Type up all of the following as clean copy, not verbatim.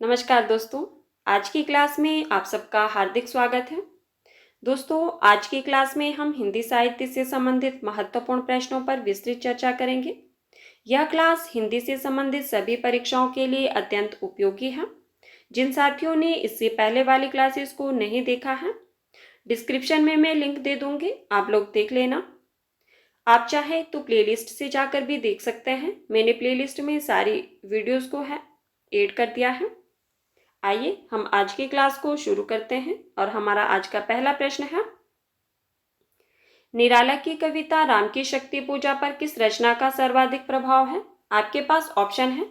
नमस्कार दोस्तों। आज की क्लास में आप सबका हार्दिक स्वागत है। दोस्तों, आज की क्लास में हम हिंदी साहित्य से संबंधित महत्वपूर्ण प्रश्नों पर विस्तृत चर्चा करेंगे। यह क्लास हिंदी से संबंधित सभी परीक्षाओं के लिए अत्यंत उपयोगी है। जिन साथियों ने इससे पहले वाली क्लासेस को नहीं देखा है, डिस्क्रिप्शन में मैं लिंक दे दूंगी, आप लोग देख लेना। आप चाहे तो प्लेलिस्ट से जाकर भी देख सकते हैं। मैंने प्लेलिस्ट में सारी वीडियोस को ऐड कर दिया है। आइए हम आज की क्लास को शुरू करते हैं और हमारा आज का पहला प्रश्न है, निराला की कविता राम की शक्ति पूजा पर किस रचना का सर्वाधिक प्रभाव है? आपके पास ऑप्शन है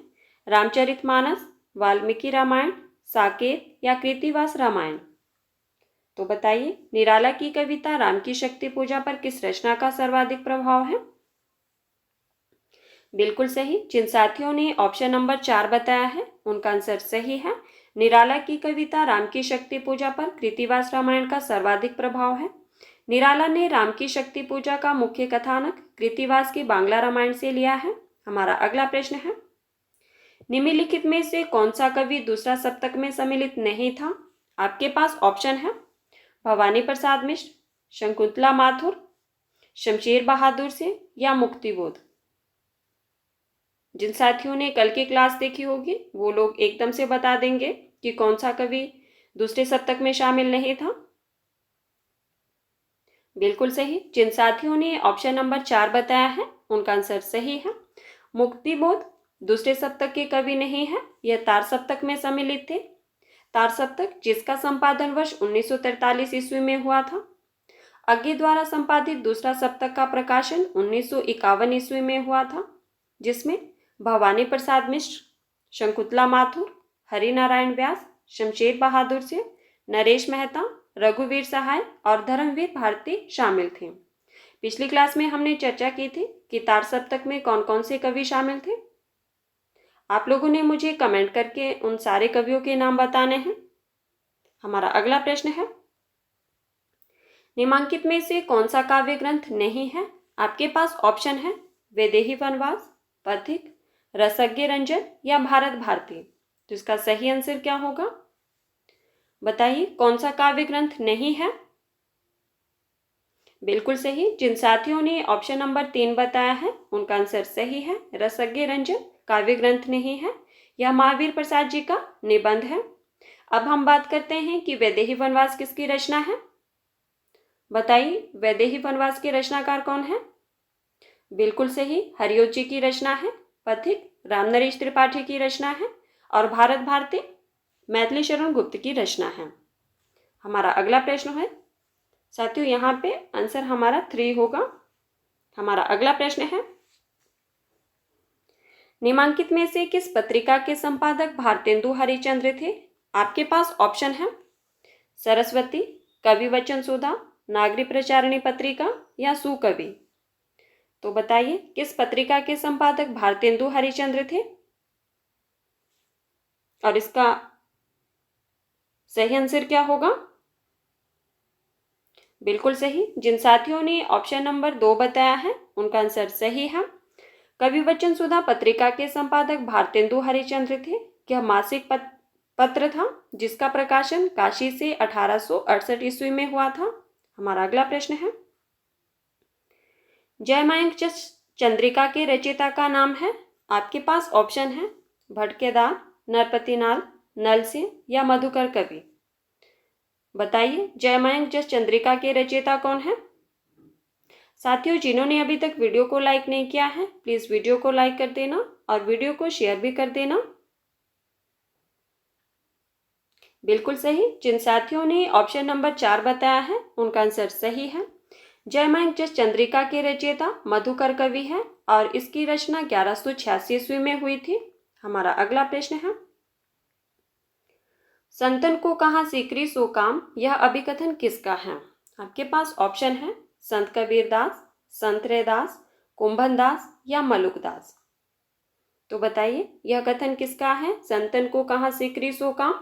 रामचरितमानस, वाल्मीकि रामायण, साकेत या कृतिवास रामायण। तो बताइए, निराला की कविता राम की शक्ति पूजा पर किस रचना का सर्वाधिक प्रभाव है? बिल्कुल सही। जिन साथियों ने ऑप्शन नंबर 4 बताया है उनका आंसर सही है। निराला की कविता राम की शक्ति पूजा पर कृतिवास रामायण का सर्वाधिक प्रभाव है। निराला ने राम की शक्ति पूजा का मुख्य कथानक कृतिवास की बांग्ला रामायण से लिया है। हमारा अगला प्रश्न है, निम्नलिखित में से कौन सा कवि दूसरा सप्तक में सम्मिलित नहीं था? आपके पास ऑप्शन है भवानी प्रसाद मिश्र, शकुंतला माथुर, शमशेर बहादुर से या मुक्तिबोध। जिन साथियों ने कल की क्लास देखी होगी वो लोग एकदम से बता देंगे कि कौन सा कवि दूसरे सप्तक में शामिल नहीं था। बिल्कुल सही। जिन साथियों ने ऑप्शन नंबर 4 बताया है उनका आंसर सही है। मुक्तिबोध दूसरे सप्तक के कवि नहीं है, यह तार सप्तक में सम्मिलित थे। तार सप्तक जिसका संपादन वर्ष 1943 ईस्वी में हुआ था। अज्ञे द्वारा संपादित दूसरा सप्तक का प्रकाशन 1951 ईस्वी में हुआ था, जिसमें भवानी प्रसाद मिश्र, शकुंतला माथुर, हरिनारायण व्यास, शमशेर बहादुर से, नरेश मेहता, रघुवीर सहाय और धर्मवीर भारती शामिल थे। पिछली क्लास में हमने चर्चा की थी कि तार सप्तक में कौन कौन से कवि शामिल थे। आप लोगों ने मुझे कमेंट करके उन सारे कवियों के नाम बताने हैं। हमारा अगला प्रश्न है, निम्नलिखित में से कौन सा काव्य ग्रंथ नहीं है? आपके पास ऑप्शन है वैदेही वनवास, पथिक, रसज्ञ रंजन या भारत भारती। तो इसका सही आंसर क्या होगा? बताइए, कौन सा काव्य ग्रंथ नहीं है? बिल्कुल सही। जिन साथियों ने ऑप्शन नंबर 3 बताया है उनका आंसर सही है। रसज्ञ रंजन काव्य ग्रंथ नहीं है, यह महावीर प्रसाद जी का निबंध है। अब हम बात करते हैं कि वैदेही वनवास किसकी रचना है। बताइए, वैदेही वनवास के रचनाकार कौन है? बिल्कुल सही, हरियों जी की रचना है। पथिक रामनरेश त्रिपाठी की रचना है और भारत भारती मैथिली शरण गुप्त की रचना है। हमारा अगला प्रश्न है, साथियों यहाँ पे आंसर हमारा 3 होगा। हमारा अगला प्रश्न है, निम्नलिखित में से किस पत्रिका के संपादक भारतेंदु हरिश्चंद्र थे? आपके पास ऑप्शन है सरस्वती, कवि वचन सुधा, नागरी प्रचारिणी पत्रिका या सुकवि। तो बताइए, किस पत्रिका के संपादक भारतेंदु हरिश्चंद्र थे? और इसका सही आंसर क्या होगा? बिल्कुल सही। जिन साथियों ने ऑप्शन नंबर 2 बताया है उनका आंसर सही है। कवि वचन सुधा पत्रिका के संपादक भारतेंदु हरिश्चंद्र थे। यह मासिक पत्र था जिसका प्रकाशन काशी से 1868 ईस्वी में हुआ था। हमारा अगला प्रश्न है, जयमयंक चंद्रिका के रचयिता का नाम है? आपके पास ऑप्शन है भटकेदार, नरपतिनाल, नलसेन या मधुकर कवि। बताइए, जयमयंक चंद्रिका के रचयिता कौन है? साथियों, जिन्होंने अभी तक वीडियो को लाइक नहीं किया है प्लीज वीडियो को लाइक कर देना और वीडियो को शेयर भी कर देना। बिल्कुल सही। जिन साथियों ने ऑप्शन नंबर 4 बताया है उनका आंसर सही है। जयमयंक चंद्रिका के रचयिता मधुकर कवि है और इसकी रचना 1186 ईस्वी में हुई थी। हमारा अगला प्रश्न है, संतन को कहाँ सीकरी सो काम, यह अभिकथन किसका है? आपके पास ऑप्शन है संत कबीरदास, संत रैदास, कुंभनदास या मलुकदास। तो बताइए, यह कथन किसका है? संतन को कहाँ सीकरी सो काम।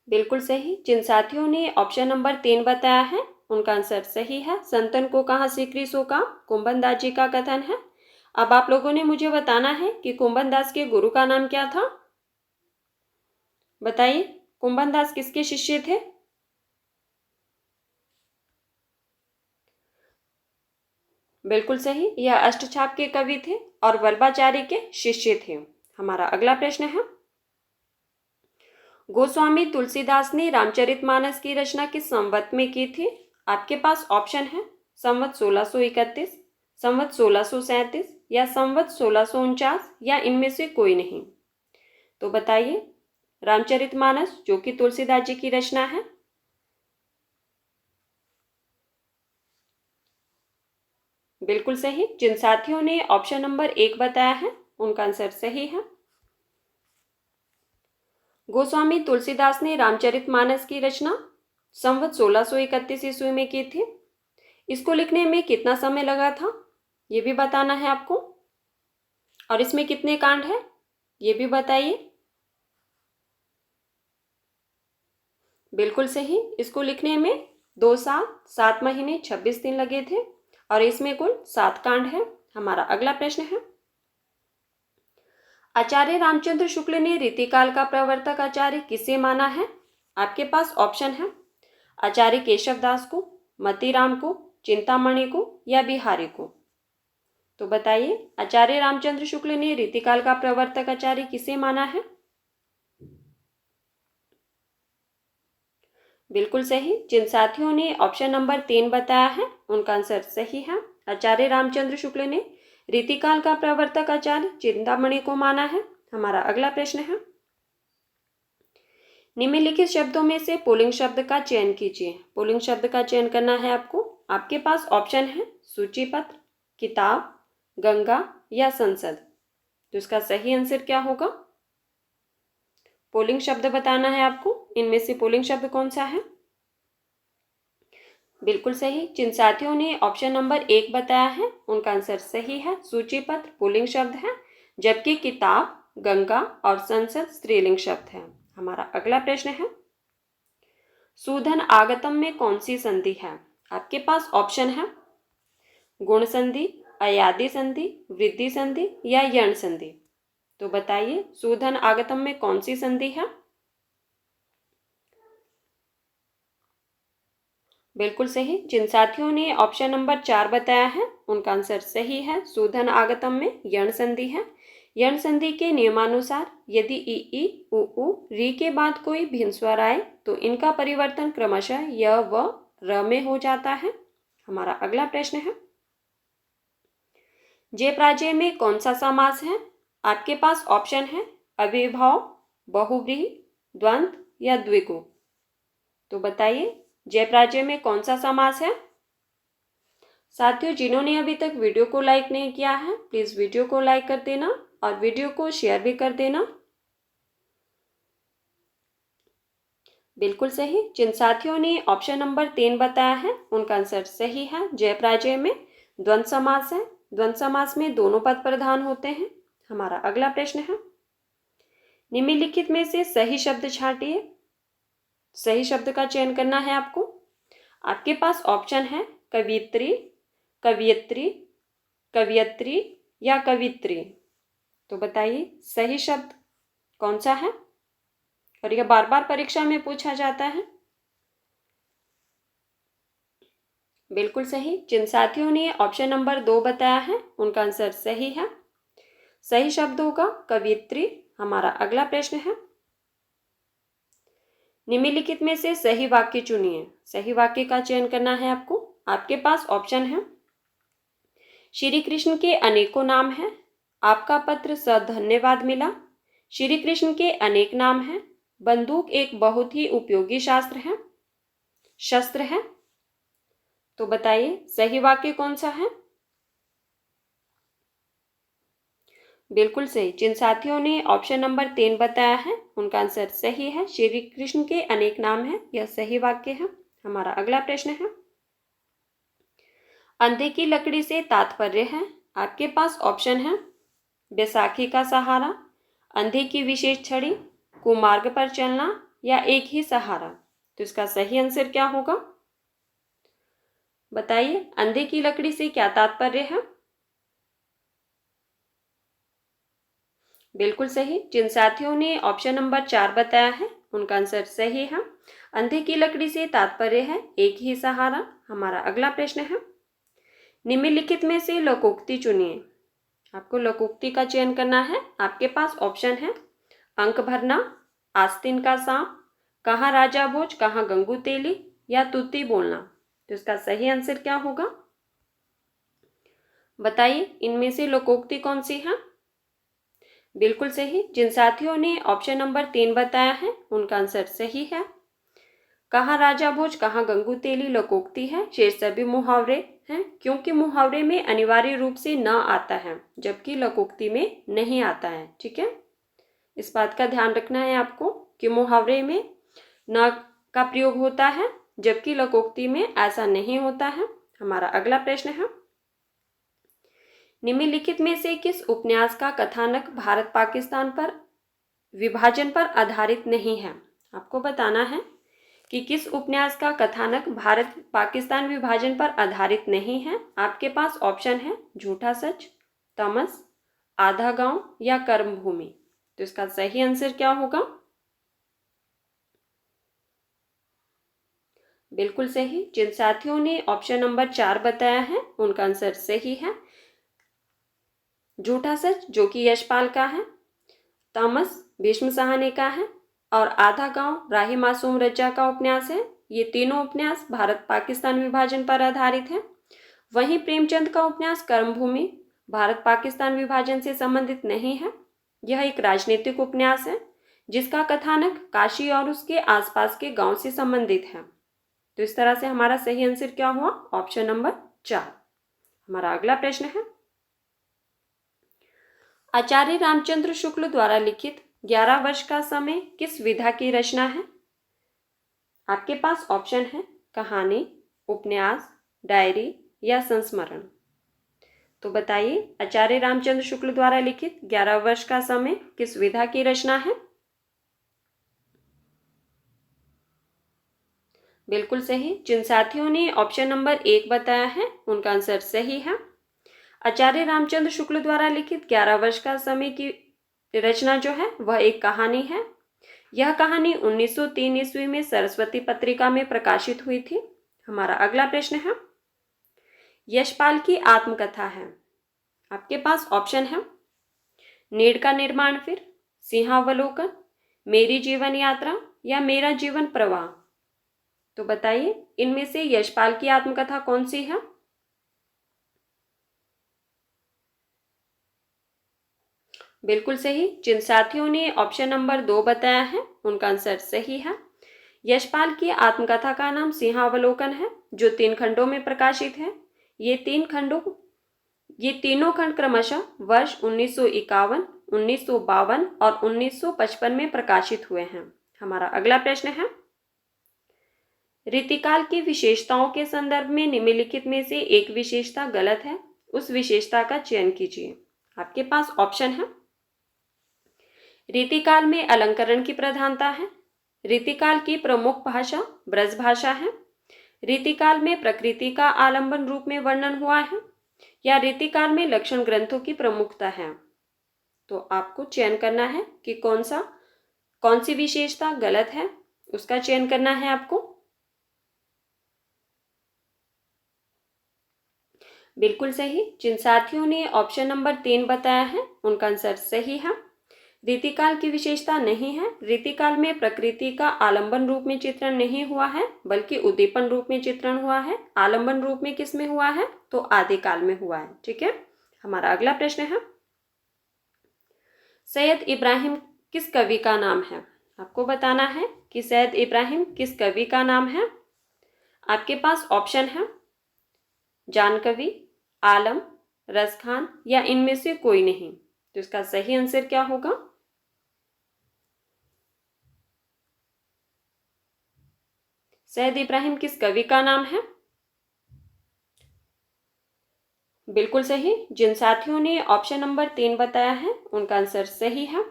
बिल्कुल सही। जिन साथियों ने ऑप्शन नंबर 3 बताया है उनका आंसर सही है। संतन को कहाँ सीकरी सो काम कुंभनदास जी का कथन है अब आप लोगों ने मुझे बताना है कि कुंभन दास के गुरु का नाम क्या था। बताइए, कुंभन दास किसके शिष्य थे? बिल्कुल सही, यह अष्टछाप के कवि थे और वल्लभाचार्य के शिष्य थे। हमारा अगला प्रश्न है, गोस्वामी तुलसीदास ने रामचरितमानस की रचना किस संवत में की थी? आपके पास ऑप्शन है संवत 1631, संवत 1637 या संवत 1649 या इनमें से कोई नहीं। तो बताइए, रामचरितमानस जो कि तुलसीदास जी की रचना है। बिल्कुल सही, जिन साथियों ने ऑप्शन नंबर 1 बताया है उनका आंसर सही है। गोस्वामी तुलसीदास ने रामचरितमानस की रचना संवत 1631 ईस्वी में की थी। इसको लिखने में कितना समय लगा था ये भी बताना है आपको, और इसमें कितने कांड हैं ये भी बताइए। बिल्कुल सही, इसको लिखने में 2 साल 7 महीने 26 दिन लगे थे और इसमें कुल 7 कांड है। हमारा अगला प्रश्न है, आचार्य रामचंद्र शुक्ल ने रीतिकाल का प्रवर्तक आचार्य किसे माना है? आपके पास ऑप्शन है आचार्य केशव दास को, मतीराम को, चिंतामणि को या बिहारी को। तो बताइए, आचार्य रामचंद्र शुक्ल ने रीतिकाल का प्रवर्तक आचार्य किसे माना है? बिल्कुल सही, जिन साथियों ने ऑप्शन नंबर 3 बताया है उनका आंसर सही है। आचार्य रामचंद्र शुक्ल ने रीतिकाल का प्रवर्तक आचार्य चिंतामणि को माना है। हमारा अगला प्रश्न है, निम्नलिखित शब्दों में से पुल्लिंग शब्द का चयन कीजिए। पुल्लिंग शब्द का चयन करना है आपको। आपके पास ऑप्शन है सूचीपत्र, किताब, गंगा या संसद। तो इसका सही आंसर क्या होगा? पुल्लिंग शब्द बताना है आपको, इनमें से पुल्लिंग शब्द कौन सा है? बिल्कुल सही, जिन साथियों ने ऑप्शन नंबर 1 बताया है उनका आंसर सही है। सूचीपत्र पुल्लिंग शब्द है, जबकि किताब, गंगा और संसद स्त्रीलिंग शब्द है। हमारा अगला प्रश्न है, सूधन आगतम में कौन सी संधि है? आपके पास ऑप्शन है गुण संधि, अयादि संधि, वृद्धि संधि या यण संधि। तो बताइए, सूधन आगतम में कौन सी संधि है? बिल्कुल सही, जिन साथियों ने ऑप्शन नंबर 4 बताया है उनका आंसर सही है। सूधन आगतम में यण संधि है। यण संधि के नियमानुसार यदि ई ई उ उ री के बाद कोई भिन्न स्वर आए तो इनका परिवर्तन क्रमशः य व र में हो जाता है। हमारा अगला प्रश्न है, जयप्राजय में कौन सा समास है? आपके पास ऑप्शन है अविभाव, बहुव्रीहि, द्वंद्व या द्विगु। तो बताइए, जयप्राजय में कौन सा समास है? साथियों, जिन्होंने अभी तक वीडियो को लाइक नहीं किया है प्लीज वीडियो को लाइक कर देना और वीडियो को शेयर भी कर देना। बिल्कुल सही, जिन साथियों ने ऑप्शन नंबर 3 बताया है उनका आंसर सही है। जयप्राजय में द्वंद्व समास है। द्वंद्व समास में दोनों पद प्रधान होते हैं। हमारा अगला प्रश्न है, निम्नलिखित में से सही शब्द छांटिए। सही शब्द का चयन करना है आपको। आपके पास ऑप्शन है कवित्री, कवियत्री, कवियत्री या कवित्री। तो बताइए, सही शब्द कौन सा है? और यह बार बार परीक्षा में पूछा जाता है। बिल्कुल सही, जिन साथियों ने ऑप्शन नंबर 2 बताया है उनका आंसर सही है। सही शब्द होगा कवियत्री। हमारा अगला प्रश्न है, निम्नलिखित में से सही वाक्य चुनिए। सही वाक्य का चयन करना है आपको। आपके पास ऑप्शन है श्री कृष्ण के अनेकों नाम हैं, आपका पत्र सधन्यवाद मिला, श्री कृष्ण के अनेक नाम हैं, बंदूक एक बहुत ही उपयोगी शस्त्र है। तो बताइए, सही वाक्य कौन सा है? बिल्कुल सही, जिन साथियों ने ऑप्शन नंबर 3 बताया है उनका आंसर सही है। श्री कृष्ण के अनेक नाम हैं, यह सही वाक्य है। हमारा अगला प्रश्न है, अंधे की लकड़ी से तात्पर्य है। आपके पास ऑप्शन है बैसाखी का सहारा, अंधे की विशेष छड़ी, कुमार्ग पर चलना या एक ही सहारा। तो इसका सही आंसर क्या होगा? बताइए, अंधे की लकड़ी से क्या तात्पर्य है? बिल्कुल सही। जिन साथियों ने ऑप्शन नंबर 4 बताया है उनका आंसर सही है। अंधे की लकड़ी से तात्पर्य है एक ही सहारा। हमारा अगला प्रश्न है, निम्नलिखित में से लोकोक्ति चुनिए। आपको लोकोक्ति का चयन करना है। आपके पास ऑप्शन है, अंक भरना, आस्तीन का सांप, कहाँ राजा भोज कहाँ गंगू तेली, या तुत्ती बोलना। तो इसका सही आंसर क्या होगा, बताइए इनमें से लोकोक्ति कौन सी है। बिल्कुल सही। जिन साथियों ने ऑप्शन नंबर 3 बताया है उनका आंसर सही है। कहाँ राजा भोज कहाँ गंगू तेली लोकोक्ति है। शेष सभी मुहावरे हैं, क्योंकि मुहावरे में अनिवार्य रूप से न आता है जबकि लोकोक्ति में नहीं आता है। ठीक है, इस बात का ध्यान रखना है आपको कि मुहावरे में न का प्रयोग होता है जबकि लोकोक्ति में ऐसा नहीं होता है। हमारा अगला प्रश्न है, निम्नलिखित में से किस उपन्यास का कथानक भारत पाकिस्तान पर विभाजन पर आधारित नहीं है। आपको बताना है कि किस उपन्यास का कथानक भारत पाकिस्तान विभाजन पर आधारित नहीं है। आपके पास ऑप्शन है, झूठा सच, तमस, आधा गांव या कर्मभूमि। तो इसका सही आंसर क्या होगा, बिल्कुल सही। जिन साथियों ने ऑप्शन नंबर 4 बताया है उनका आंसर सही है। झूठा सच जो कि यशपाल का है, तमस भीष्म साहनी का है, और आधा गांव राही मासूम रजा का उपन्यास है। ये तीनों उपन्यास भारत पाकिस्तान विभाजन पर आधारित है। वहीं प्रेमचंद का उपन्यास कर्मभूमि भारत पाकिस्तान विभाजन से संबंधित नहीं है। यह एक राजनीतिक उपन्यास है जिसका कथानक काशी और उसके आसपास के गांव से संबंधित है। तो इस तरह से हमारा सही आंसर क्या हुआ, ऑप्शन नंबर 4। हमारा अगला प्रश्न है, आचार्य रामचंद्र शुक्ल द्वारा लिखित 11 वर्ष का समय किस विधा की रचना है। आपके पास ऑप्शन है, कहानी, उपन्यास, डायरी या संस्मरण। तो बताइए आचार्य रामचंद्र शुक्ल द्वारा लिखित 11 वर्ष का समय किस विधा की रचना है। बिल्कुल सही। जिन साथियों ने ऑप्शन नंबर 1 बताया है उनका आंसर सही है। आचार्य रामचंद्र शुक्ल द्वारा लिखित 11 वर्ष का समय की रचना जो है वह एक कहानी है। यह कहानी 1903 ईस्वी में सरस्वती पत्रिका में प्रकाशित हुई थी। हमारा अगला प्रश्न है, यशपाल की आत्मकथा है। आपके पास ऑप्शन है, नीड़ का निर्माण फिर, सिंहावलोकन, मेरी जीवन यात्रा या मेरा जीवन प्रवाह। तो बताइए इनमें से यशपाल की आत्मकथा कौन सी है। बिल्कुल सही। जिन साथियों ने ऑप्शन नंबर 2 बताया है उनका आंसर सही है। यशपाल की आत्मकथा का नाम सिंहावलोकन है जो 3 खंडों में प्रकाशित है। ये तीनों खंड क्रमशः वर्ष 1951, 1952 और 1955 में प्रकाशित हुए हैं। हमारा अगला प्रश्न है, रीतिकाल की विशेषताओं के संदर्भ में निम्नलिखित में से एक विशेषता गलत है, उस विशेषता का चयन कीजिए। आपके पास ऑप्शन है, रीतिकाल में अलंकरण की प्रधानता है, रीतिकाल की प्रमुख भाषा ब्रज भाषा है, रीतिकाल में प्रकृति का आलंबन रूप में वर्णन हुआ है, या रीतिकाल में लक्षण ग्रंथों की प्रमुखता है। तो आपको चयन करना है कि कौन सी विशेषता गलत है, उसका चयन करना है आपको। बिल्कुल सही। जिन साथियों ने ऑप्शन नंबर 3 बताया है उनका आंसर सही है। रीतिकाल की विशेषता नहीं है। रीतिकाल में प्रकृति का आलंबन रूप में चित्रण नहीं हुआ है बल्कि उद्दीपन रूप में चित्रण हुआ है। आलंबन रूप में किस में हुआ है, तो आदिकाल में हुआ है। ठीक है, हमारा अगला प्रश्न है, सैयद इब्राहिम किस कवि का नाम है। आपको बताना है कि सैयद इब्राहिम किस कवि का नाम है। आपके पास ऑप्शन है, जानकवि, आलम, रसखान या इनमें से कोई नहीं। तो इसका सही आंसर क्या होगा, सैयद इब्राहिम किस कवि का नाम है। बिल्कुल सही। जिन साथियों ने ऑप्शन नंबर 3 बताया है उनका आंसर सही है।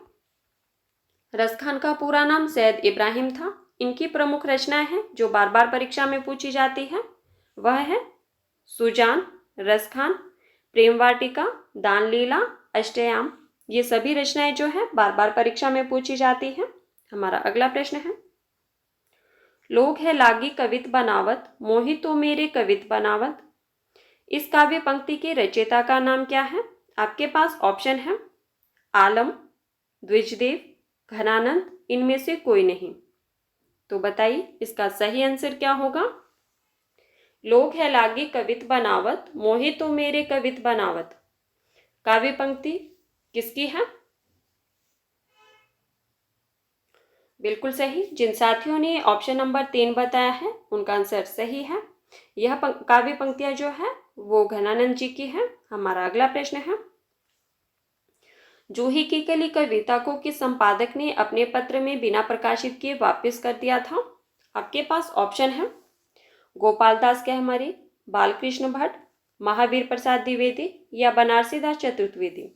रसखान का पूरा नाम सैयद इब्राहिम था। इनकी प्रमुख रचनाएं हैं जो बार बार परीक्षा में पूछी जाती है, वह है सुजान, रसखान, प्रेम वाटिका, दान लीला, अष्टयाम ये सभी रचनाएं जो है बार बार परीक्षा में पूछी जाती हैं। हमारा अगला प्रश्न है, लोग है लागी कवित बनावत, मोहि तो मेरे कवित बनावत। इस काव्य पंक्ति के रचयिता का नाम क्या है? आपके पास ऑप्शन है आलम, द्विजदेव, घनानंद, इनमें से कोई नहीं। तो बताइए इसका सही आंसर क्या होगा? लोग है लागी कवित बनावत, मोहि तो मेरे कवित बनावत। काव्य पंक्ति किसकी है? बिल्कुल सही। जिन साथियों ने ऑप्शन नंबर 3 बताया है उनका आंसर सही है। यह काव्य पंक्तियां जो है वो घनानंद जी की है। हमारा अगला प्रश्न है, जूही की कली कविता को किस संपादक ने अपने पत्र में बिना प्रकाशित किए वापस कर दिया था? आपके पास ऑप्शन है गोपाल दास कहमरी, बालकृष्ण भट्ट, महावीर प्रसाद द्विवेदी या बनारसी दास चतुर्वेदी।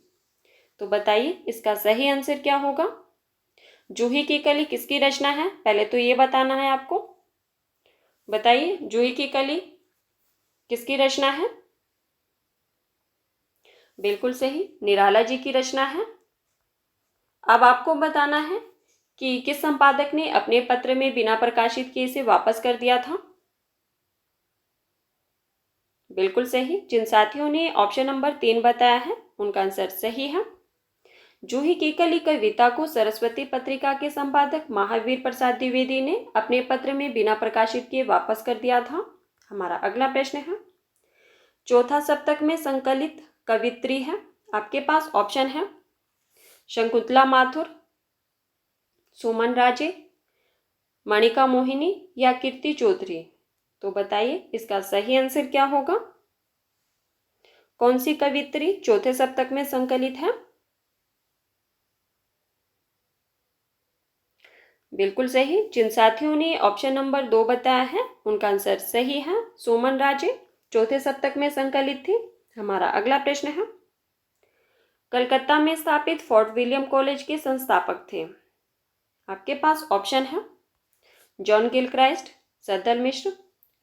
तो बताइए इसका सही आंसर क्या होगा? जूही की कली किसकी रचना है? पहले तो ये बताना है आपको। बताइए जूही की कली किसकी रचना है? बिल्कुल सही, निराला जी की रचना है। अब आपको बताना है कि किस संपादक ने अपने पत्र में बिना प्रकाशित किए इसे वापस कर दिया था। बिल्कुल सही। जिन साथियों ने ऑप्शन नंबर 3 बताया है उनका आंसर सही है। जूही की कली कविता को सरस्वती पत्रिका के संपादक महावीर प्रसाद द्विवेदी ने अपने पत्र में बिना प्रकाशित किए वापस कर दिया था। हमारा अगला प्रश्न है, चौथा सप्तक में संकलित कवित्री है। आपके पास ऑप्शन है शकुंतला माथुर, सुमन राजे, मणिका मोहिनी या कीर्ति चौधरी। तो बताइए इसका सही आंसर क्या होगा? कौन सी कवित्री चौथे सप्तक में संकलित है? बिल्कुल सही। जिन साथियों ने ऑप्शन नंबर 2 बताया है उनका आंसर सही है। सुमन राजे चौथे सप्तक में संकलित थी। हमारा अगला प्रश्न है, कलकत्ता में स्थापित फोर्ट विलियम कॉलेज के संस्थापक थे। आपके पास ऑप्शन है जॉन गिलक्राइस्ट, सदल मिश्र,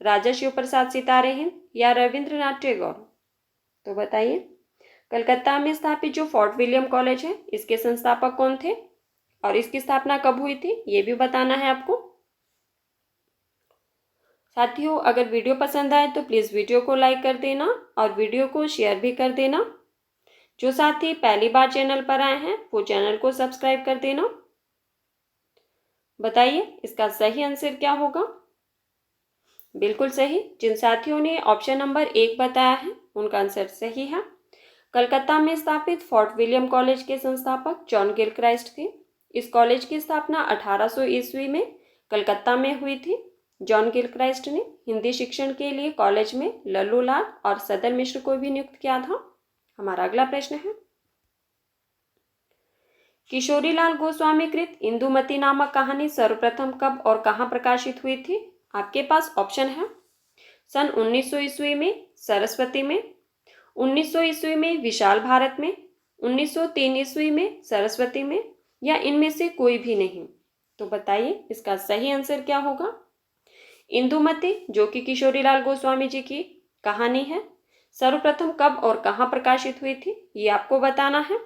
राजा शिव प्रसाद सितारे हिंद या रविंद्रनाथ टैगोर। तो बताइए कलकत्ता में स्थापित जो फोर्ट विलियम कॉलेज है इसके संस्थापक कौन थे और इसकी स्थापना कब हुई थी ये भी बताना है आपको। साथियों अगर वीडियो पसंद आए तो प्लीज़ वीडियो को लाइक कर देना और वीडियो को शेयर भी कर देना। जो साथी पहली बार चैनल पर आए हैं वो चैनल को सब्सक्राइब कर देना। बताइए इसका सही आंसर क्या होगा? बिल्कुल सही। जिन साथियों ने ऑप्शन नंबर 1 बताया है उनका आंसर सही है। कलकत्ता में स्थापित फोर्ट विलियम कॉलेज के संस्थापक जॉन गिलक्राइस्ट थे। इस कॉलेज की स्थापना 1800 ईस्वी में कलकत्ता में हुई थी। जॉन गिलक्राइस्ट ने हिंदी शिक्षण के लिए कॉलेज में लल्लू लाल और सदल मिश्र को भी नियुक्त किया था। हमारा अगला प्रश्न है, किशोरीलाल गोस्वामी कृत इंदुमती नामक कहानी सर्वप्रथम कब और कहाँ प्रकाशित हुई थी? आपके पास ऑप्शन है सन 1900 ईस्वी में सरस्वती में, 1900 ईस्वी में विशाल भारत में, 1903 ईस्वी में सरस्वती में या इनमें से कोई भी नहीं। तो बताइए इसका सही आंसर क्या होगा? इंदुमती जो कि किशोरीलाल गोस्वामी जी की कहानी है सर्वप्रथम कब और कहाँ प्रकाशित हुई थी ये आपको बताना है।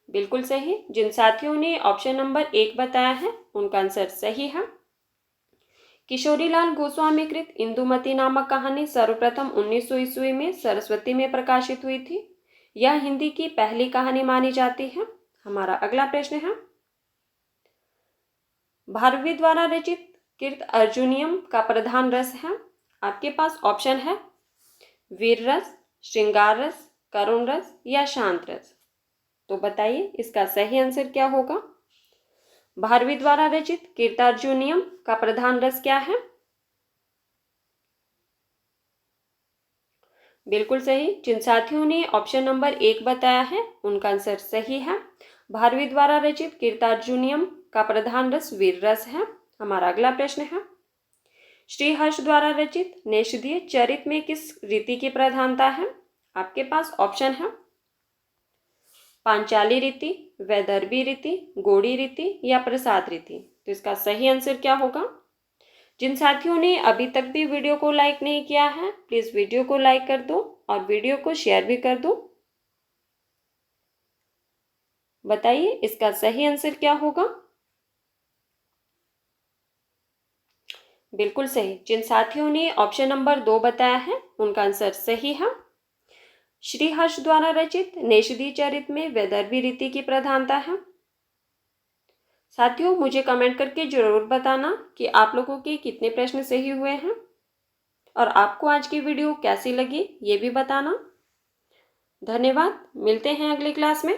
बिल्कुल सही। जिन साथियों ने ऑप्शन नंबर 1 बताया है उनका आंसर सही है। किशोरीलाल गोस्वामी कृत इंदुमती नामक कहानी सर्वप्रथम 1900 ईस्वी में सरस्वती में प्रकाशित हुई थी। यह हिंदी की पहली कहानी मानी जाती है। हमारा अगला प्रश्न है, भारवी द्वारा रचित कृत अर्जुनियम का प्रधान रस है। आपके पास ऑप्शन है वीर रस, श्रृंगार रस, करुण रस या शांत रस। तो बताइए इसका सही आंसर क्या होगा? भारवी द्वारा रचित कीर्तार्जुनियम का प्रधान रस क्या है? बिल्कुल सही। जिन साथियों ने ऑप्शन नंबर 1 बताया है उनका आंसर सही है। भारवी द्वारा रचित कीर्तार्जुनियम का प्रधान रस वीर रस है। हमारा अगला प्रश्न है, श्रीहर्ष द्वारा रचित नेषधीय चरित में किस रीति की प्रधानता है? आपके पास ऑप्शन है पांचाली रीति, वैदर्भी रीति, गोड़ी रीति या प्रसाद रीति। तो इसका सही आंसर क्या होगा? जिन साथियों ने अभी तक भी वीडियो को लाइक नहीं किया है प्लीज़ वीडियो को लाइक कर दो और वीडियो को शेयर भी कर दूं। बताइए इसका सही आंसर क्या होगा? बिल्कुल सही। जिन साथियों ने ऑप्शन नंबर 2 बताया है उनका आंसर सही है। श्री हर्ष द्वारा रचित नेषदी चरित में वैदर्भी रीति की प्रधानता है। साथियों मुझे कमेंट करके जरूर बताना कि आप लोगों के कितने प्रश्न सही हुए हैं और आपको आज की वीडियो कैसी लगी ये भी बताना। धन्यवाद। मिलते हैं अगली क्लास में।